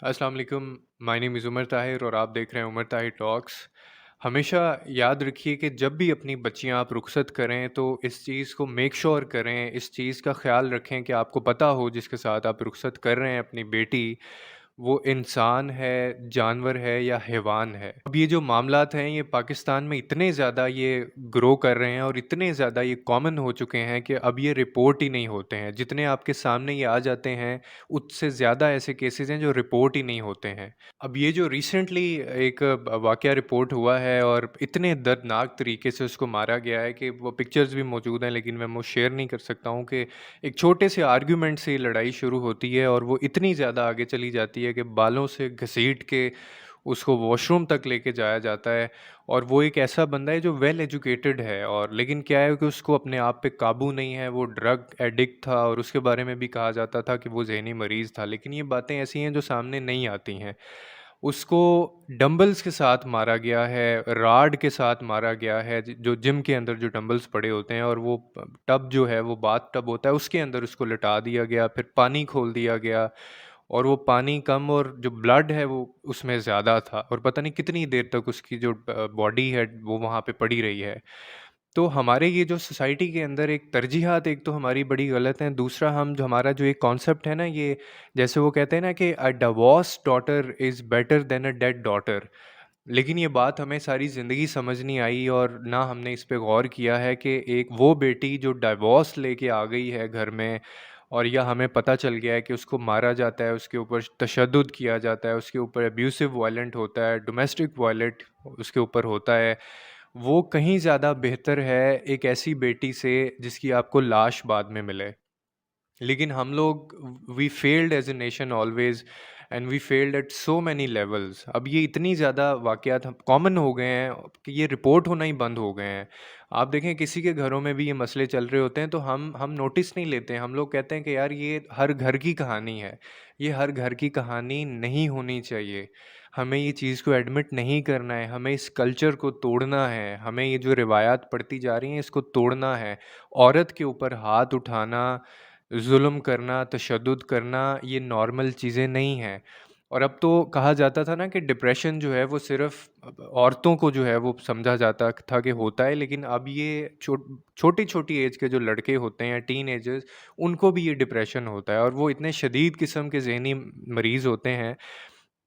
अस्सलाम वालेकुम। My name is Umar Tahir और आप देख रहे हैं उमर ताहिर टॉक्स। हमेशा याद रखिए कि जब भी अपनी बच्चियां आप रुखसत करें तो इस चीज़ को मेक श्योर करें, इस चीज़ का ख्याल रखें कि आपको पता हो जिसके साथ आप रुखसत कर रहे हैं अपनी बेटी, वो इंसान है, जानवर है या हैवान है। अब ये जो मामलात हैं ये पाकिस्तान में इतने ज़्यादा ये ग्रो कर रहे हैं और इतने ज़्यादा ये कॉमन हो चुके हैं कि अब ये रिपोर्ट ही नहीं होते हैं। जितने आपके सामने ये आ जाते हैं, उससे ज़्यादा ऐसे केसेज़ हैं जो रिपोर्ट ही नहीं होते हैं। अब ये जो रिसेंटली एक वाक़या रिपोर्ट हुआ है और इतने दर्दनाक तरीके से उसको मारा गया है कि वो पिक्चर्स भी मौजूद हैं, लेकिन मैं वो शेयर नहीं कर सकता हूँ कि एक छोटे से आर्ग्यूमेंट से ये लड़ाई शुरू होती है और वो इतनी ज़्यादा आगे चली जाती है कि बालों से घसीट के उसको वॉशरूम तक लेके जाया जाता है। और वो एक ऐसा बंदा है जो वेल एजुकेटेड है, और लेकिन क्या है कि उसको अपने आप पे काबू नहीं है, वो ड्रग एडिक्ट था और उसके बारे में भी कहा जाता था कि वो ज़हनी मरीज़ था। लेकिन ये बातें ऐसी हैं जो सामने नहीं आती हैं। उसको डंबल्स के साथ मारा गया है, रॉड के साथ मारा गया है, जो जिम के अंदर जो डंबल्स पड़े होते हैं, और वो टब जो है वो बाथ टब होता है, उसके अंदर उसको लिटा दिया गया, फिर पानी खोल दिया गया और वो पानी कम और जो ब्लड है वो उसमें ज़्यादा था और पता नहीं कितनी देर तक उसकी जो बॉडी है वो वहाँ पे पड़ी रही है। तो हमारे ये जो सोसाइटी के अंदर एक तरजीहात एक तो हमारी बड़ी गलत हैं, दूसरा हम जो हमारा जो एक कॉन्सेप्ट है ना, ये जैसे वो कहते हैं ना कि a divorce daughter is better than a dead daughter. लेकिन ये बात हमें सारी ज़िंदगी समझ नहीं आई और ना हमने इस पे गौर किया है कि एक वो बेटी जो डिवोर्स लेके आ गई है घर में, और या हमें पता चल गया है कि उसको मारा जाता है, उसके ऊपर तशद्दुद किया जाता है, उसके ऊपर अब्यूसिव वायलेंट होता है, डोमेस्टिक वायलेंट उसके ऊपर होता है, वो कहीं ज़्यादा बेहतर है एक ऐसी बेटी से जिसकी आपको लाश बाद में मिले। लेकिन हम लोग we failed as a nation always, and we failed at so many levels. अब ये इतनी ज़्यादा वाक़यात हम कॉमन हो गए हैं कि ये रिपोर्ट होना ही बंद हो गए हैं। आप देखें किसी के घरों में भी ये मसले चल रहे होते हैं तो हम नोटिस नहीं लेते हैं। हम लोग कहते हैं कि यार ये हर घर की कहानी है। ये हर घर की कहानी नहीं होनी चाहिए। हमें ये चीज़ को एडमिट नहीं करना है, हमें इस कल्चर को तोड़ना है, हमें ये जो रिवायात पढ़ती जा रही हैं इसको तोड़ना है। औरत के ऊपर हाथ उठाना, ज़ुल्म करना, तशद्दुद करना, ये नॉर्मल चीज़ें नहीं हैं। और अब तो कहा जाता था ना कि डिप्रेशन जो है वो सिर्फ़ औरतों को जो है वो समझा जाता था कि होता है, लेकिन अब ये छोटी-छोटी ऐज के जो लड़के होते हैं, टीनेजर्स, उनको भी ये डिप्रेशन होता है और वो इतने शदीद किस्म के ज़हनी मरीज़ होते हैं,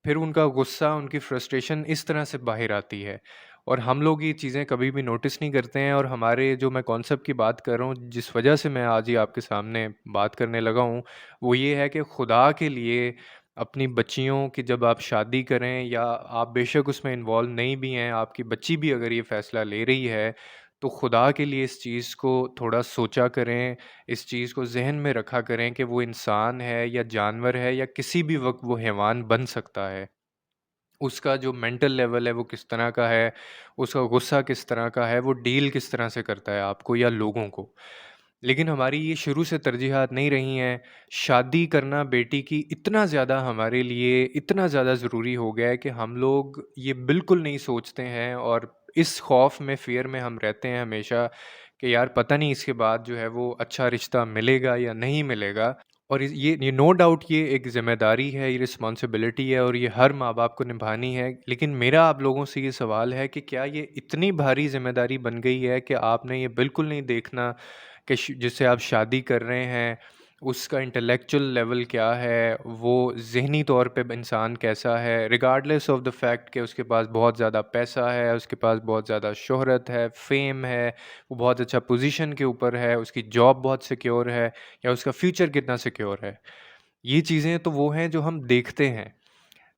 फिर उनका गुस्सा, उनकी फ्रस्ट्रेशन इस तरह से बाहर आती है। और हम लोग ये चीज़ें कभी भी नोटिस नहीं करते हैं, और हमारे जो मैं कॉन्सेप्ट की बात कर रहा हूँ, जिस वजह से मैं आज ही आपके सामने बात करने लगा हूँ, वो ये है कि खुदा के लिए अपनी बच्चियों की जब आप शादी करें, या आप बेशक उसमें इन्वॉल्व नहीं भी हैं, आपकी बच्ची भी अगर ये फ़ैसला ले रही है, तो खुदा के लिए इस चीज़ को थोड़ा सोचा करें, इस चीज़ को ज़हन में रखा करें कि वो इंसान है या जानवर है या किसी भी वक़्त वो हैवान बन सकता है। उसका जो मेंटल लेवल है वो किस तरह का है, उसका गुस्सा किस तरह का है, वो डील किस तरह से करता है आपको या लोगों को। लेकिन हमारी ये शुरू से तरजीहात नहीं रही हैं। शादी करना बेटी की इतना ज़्यादा हमारे लिए इतना ज़्यादा ज़रूरी हो गया है कि हम लोग ये बिल्कुल नहीं सोचते हैं, और इस खौफ में, फ़ियर में हम रहते हैं हमेशा कि यार पता नहीं इसके बाद जो है वो अच्छा रिश्ता मिलेगा या नहीं मिलेगा। और ये नो डाउट ये एक ज़िम्मेदारी है, ये रिस्पॉन्सिबिलिटी है और ये हर माँ-बाप को निभानी है। लेकिन मेरा आप लोगों से ये सवाल है कि क्या ये इतनी भारी ज़िम्मेदारी बन गई है कि आपने ये बिल्कुल नहीं देखना कि जिससे आप शादी कर रहे हैं, उसका इंटेलेक्चुअल लेवल क्या है, वो ज़हनी तौर पे इंसान कैसा है, रिगार्डलेस ऑफ द फैक्ट कि उसके पास बहुत ज़्यादा पैसा है, उसके पास बहुत ज़्यादा शोहरत है, फ़ेम है, वो बहुत अच्छा पोज़ीशन के ऊपर है, उसकी जॉब बहुत सिक्योर है, या उसका फ्यूचर कितना सिक्योर है। ये चीज़ें तो वो हैं जो हम देखते हैं।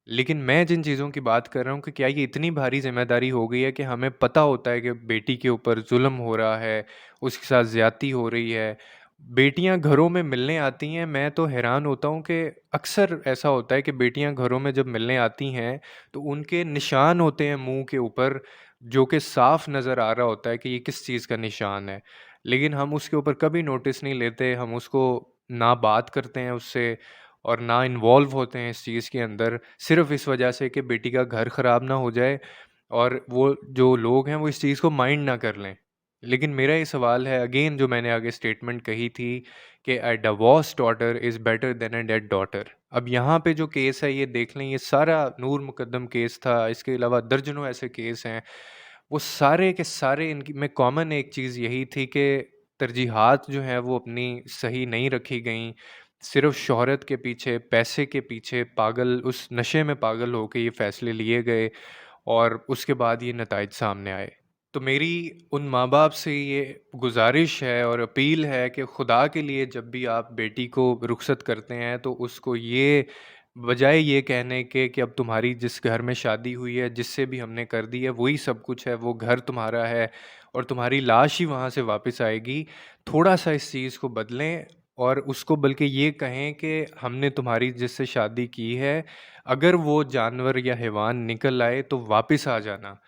लेकिन मैं जिन चीज़ों की बात कर रहा हूँ कि क्या ये इतनी भारी ज़िम्मेदारी हो गई है कि हमें पता होता है कि बेटी के ऊपर ज़ुल्म हो रहा है, उसके साथ ज़्यादती हो रही है। बेटियाँ घरों में मिलने आती हैं, मैं तो हैरान होता हूँ कि अक्सर ऐसा होता है कि बेटियाँ घरों में जब मिलने आती हैं, तो उनके निशान होते हैं मुँह के ऊपर, जो कि साफ़ नज़र आ रहा होता है कि ये किस चीज़ का निशान है। लेकिन हम उसके ऊपर कभी नोटिस नहीं लेते, हम उसको ना बात करते हैं उससे और ना इन्वॉल्व होते हैं इस चीज़ के अंदर, सिर्फ़ इस वजह से कि बेटी का घर ख़राब ना हो जाए और वो जो लोग हैं वो इस चीज़ को माइंड ना कर लें। लेकिन मेरा ये सवाल है अगेन, जो मैंने आगे स्टेटमेंट कही थी कि a divorce daughter is better than a dead daughter. अब यहाँ पे जो केस है ये देख लें, ये सारा नूर मुकद्दम केस था, इसके अलावा दर्जनों ऐसे केस हैं। वो सारे के सारे इनकी में कॉमन एक चीज़ यही थी कि तरजीहात जो हैं वो अपनी सही नहीं रखी गईं। सिर्फ़ शोहरत के पीछे, पैसे के पीछे पागल, उस नशे में पागल होके ये फ़ैसले लिए गए और उसके बाद ये नताइज सामने आए। तो मेरी उन माँ-बाप से ये गुज़ारिश है और अपील है कि खुदा के लिए जब भी आप बेटी को रुख़सत करते हैं तो उसको ये, बजाए ये कहने के कि अब तुम्हारी जिस घर में शादी हुई है, जिससे भी हमने कर दी है वही सब कुछ है, वो घर तुम्हारा है और तुम्हारी लाश ही वहाँ से वापस आएगी, थोड़ा-सा इस चीज़ को बदलें और उसको बल्कि ये कहें कि हमने तुम्हारी जिससे शादी की है, अगर वो जानवर या हैवान निकल आए तो वापस आ जाना।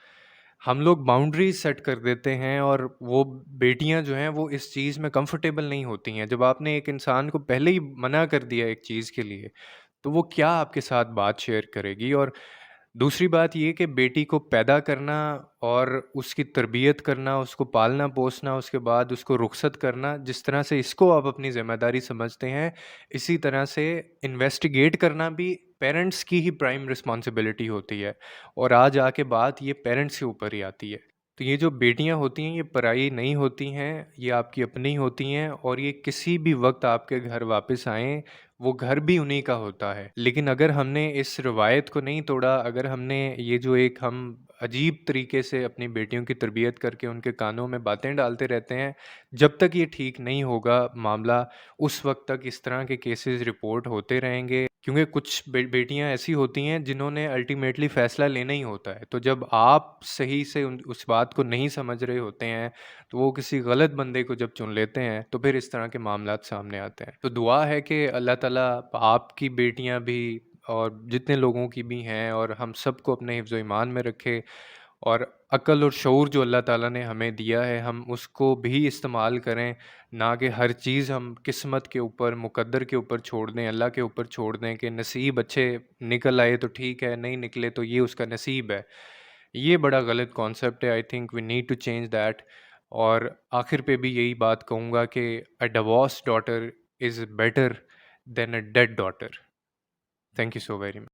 हम लोग बाउंड्रीज़ सेट कर देते हैं और वो बेटियाँ जो हैं वो इस चीज़ में कंफर्टेबल नहीं होती हैं। जब आपने एक इंसान को पहले ही मना कर दिया एक चीज़ के लिए, तो वो क्या आपके साथ बात शेयर करेगी? और दूसरी बात ये कि बेटी को पैदा करना और उसकी तरबियत करना, उसको पालना-पोसना, उसके बाद उसको रुख़सत करना, जिस तरह से इसको आप अपनी ज़िम्मेदारी समझते हैं, इसी तरह से इन्वेस्टिगेट करना भी पेरेंट्स की ही प्राइम रिस्पॉन्सिबिलिटी होती है और आज आके बात ये पेरेंट्स के ऊपर ही आती है। तो ये जो बेटियाँ होती हैं, ये पराई नहीं होती हैं, ये आपकी अपनी होती हैं और ये किसी भी वक़्त आपके घर वापस आएँ, वो घर भी उन्हीं का होता है। लेकिन अगर हमने इस रवायत को नहीं तोड़ा, अगर हमने ये जो एक हम अजीब तरीके से अपनी बेटियों की तरबियत करके उनके कानों में बातें डालते रहते हैं, जब तक ये ठीक नहीं होगा मामला, उस वक़्त तक इस तरह के केसेज़ रिपोर्ट होते रहेंगे। क्योंकि कुछ बेटियाँ ऐसी होती हैं जिन्होंने अल्टीमेटली फ़ैसला लेना ही होता है। तो जब आप सही से उन उस बात को नहीं समझ रहे होते हैं, तो वो किसी गलत बंदे को जब चुन लेते हैं, तो फिर इस तरह के मामलात सामने आते हैं। तो दुआ है कि अल्लाह ताला आपकी बेटियाँ भी और जितने लोगों की भी हैं और हम सबको अपने हिफ्ज़-ओ-ईमान में रखे और अक्ल और शऊर जो अल्लाह ताला ने हमें दिया है, हम उसको भी इस्तेमाल करें, ना कि हर चीज़ हम किस्मत के ऊपर, मुक़द्दर के ऊपर छोड़ दें, अल्लाह के ऊपर छोड़ दें कि नसीब अच्छे निकल आए तो ठीक है, नहीं निकले तो ये उसका नसीब है। ये बड़ा गलत कॉन्सेप्ट है, I think we need to change that. और आखिर पे भी यही बात कहूँगा कि a divorced daughter is better than a dead daughter. Thank you so very much.